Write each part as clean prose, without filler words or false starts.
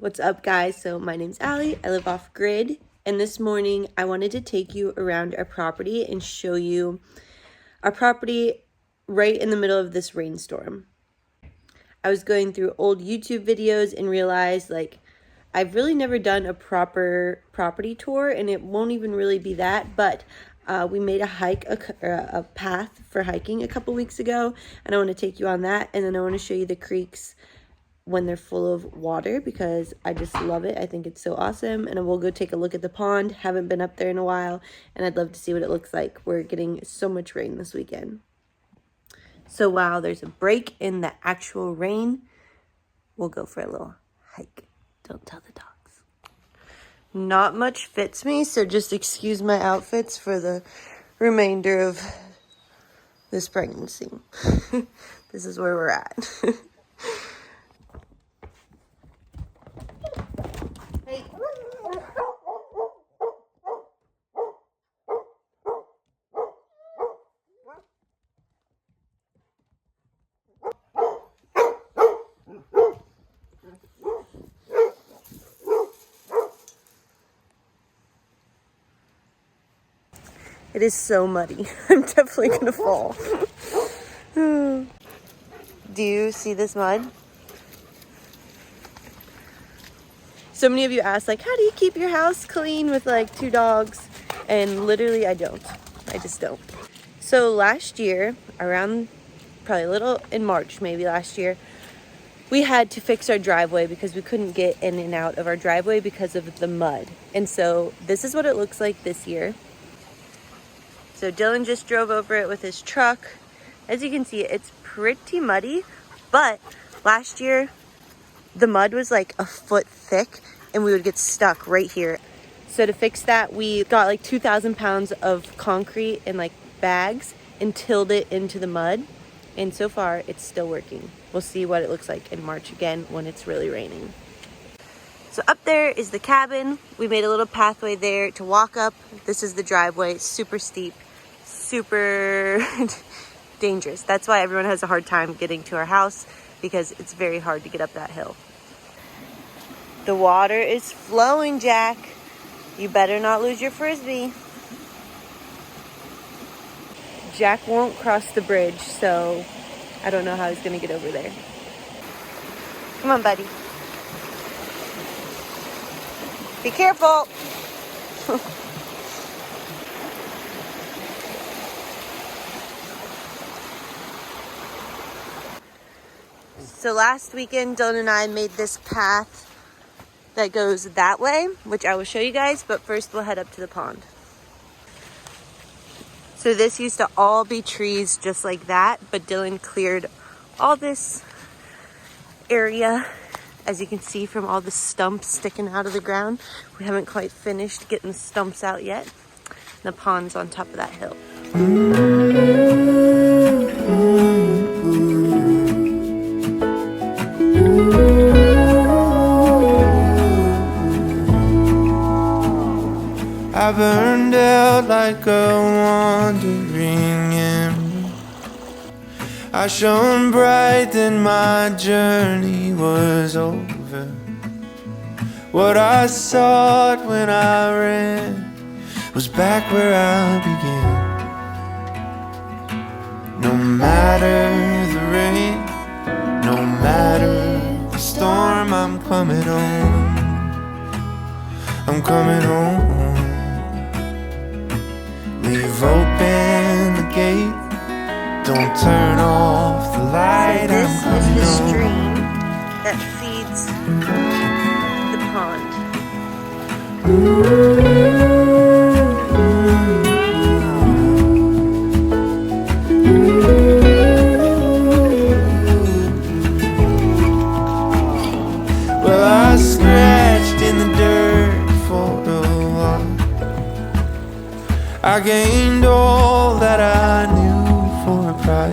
What's up, guys? So my name's Allie. I live off grid, and this morning I wanted to take you around our property and show you our property right in the middle of this rainstorm. I was going through old YouTube videos and realized like I've really never done a proper property tour, and it won't even really be that, but we made a path for hiking a couple weeks ago, and I want to take you on that, and then I want to show you the creeks when they're full of water because I just love it. I think it's so awesome. And we'll go take a look at the pond. Haven't been up there in a while, and I'd love to see what it looks like. We're getting so much rain this weekend. So while there's a break in the actual rain, we'll go for a little hike. Don't tell the dogs. Not much fits me, so just excuse my outfits for the remainder of this pregnancy. This is where we're at. It is so muddy. I'm definitely gonna fall. Do you see this mud? So many of you ask, like, how do you keep your house clean with like 2 dogs? And literally I don't. I just don't. So last year, around probably a little in March maybe last year, we had to fix our driveway because we couldn't get in and out of our driveway because of the mud. And so this is what it looks like this year. So Dylan just drove over it with his truck. As you can see, it's pretty muddy, but last year the mud was like a foot thick and we would get stuck right here. So to fix that, we got like 2,000 pounds of concrete in like bags and tilled it into the mud. And so far it's still working. We'll see what it looks like in March again when it's really raining. So up there is the cabin. We made a little pathway there to walk up. This is the driveway, super steep, super dangerous. That's why everyone has a hard time getting to our house, because it's very hard to get up that hill. The water is flowing, Jack. You better not lose your frisbee. Jack won't cross the bridge, so I don't know how he's gonna get over there. Come on, buddy. Be careful. So last weekend, Dylan and I made this path that goes that way, which I will show you guys, but first we'll head up to the pond. So this used to all be trees just like that, but Dylan cleared all this area, as you can see from all the stumps sticking out of the ground. We haven't quite finished getting the stumps out yet. The pond's on top of that hill. I burned out like a wandering ember. I shone bright, then my journey was over. What I sought when I ran was back where I began. No matter the rain, no matter the storm, I'm coming home. I'm coming home. Leave open the gate, don't turn off the light. This is the stream that feeds the pond. Well, I scratched in the dirt for a while. I gained all that I knew for a price.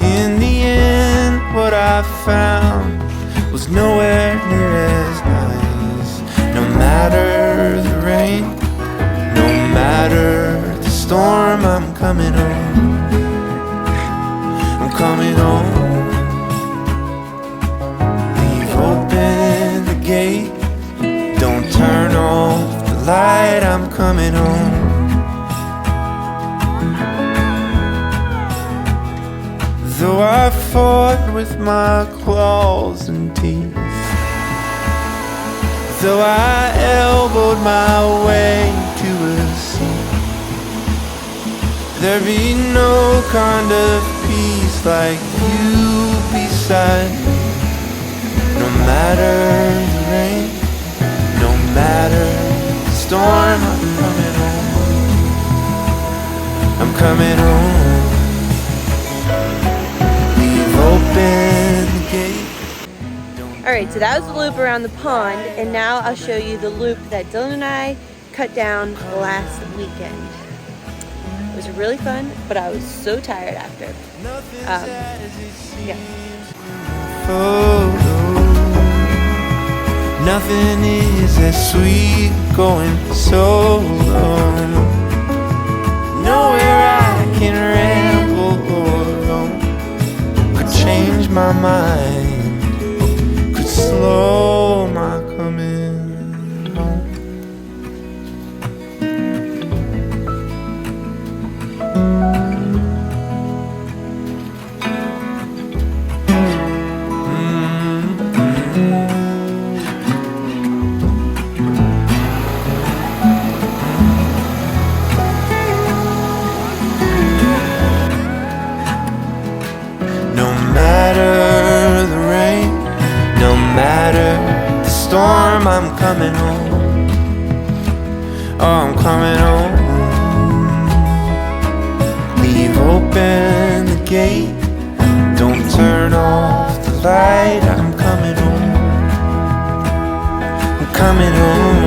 In the end, what I found was nowhere near as nice. No matter the rain, no matter the storm, I'm coming home. I'm coming home. Leave with my claws and teeth. Though I elbowed my way to a seat, there'd be no kind of peace like you beside me. No matter the rain, no matter the storm, I'm coming home. I'm coming home. Leave open the gate. Alright, so that was the loop around the pond, and now I'll show you the loop that Dylan and I cut down last weekend. It was really fun, but I was so tired after. Yeah. Nothing is as sweet going solo. Nowhere I can ramble or roam. Could change my mind, could slow my coming home. I'm coming home. Oh, I'm coming home. Leave open the gate. Don't turn off the light. I'm coming home. I'm coming home.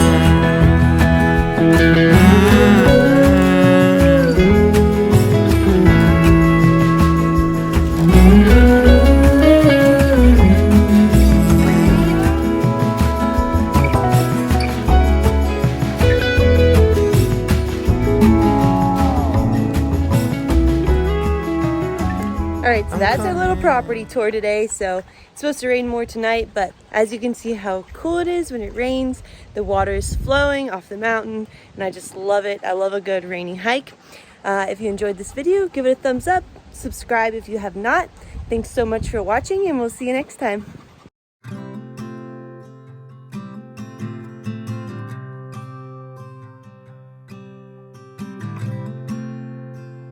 Alright, so that's our little property tour today. So it's supposed to rain more tonight, but as you can see how cool it is when it rains. The water is flowing off the mountain, and I just love it. I love a good rainy hike. If you enjoyed this video, give it a thumbs up. Subscribe if you have not. Thanks so much for watching, and we'll see you next time.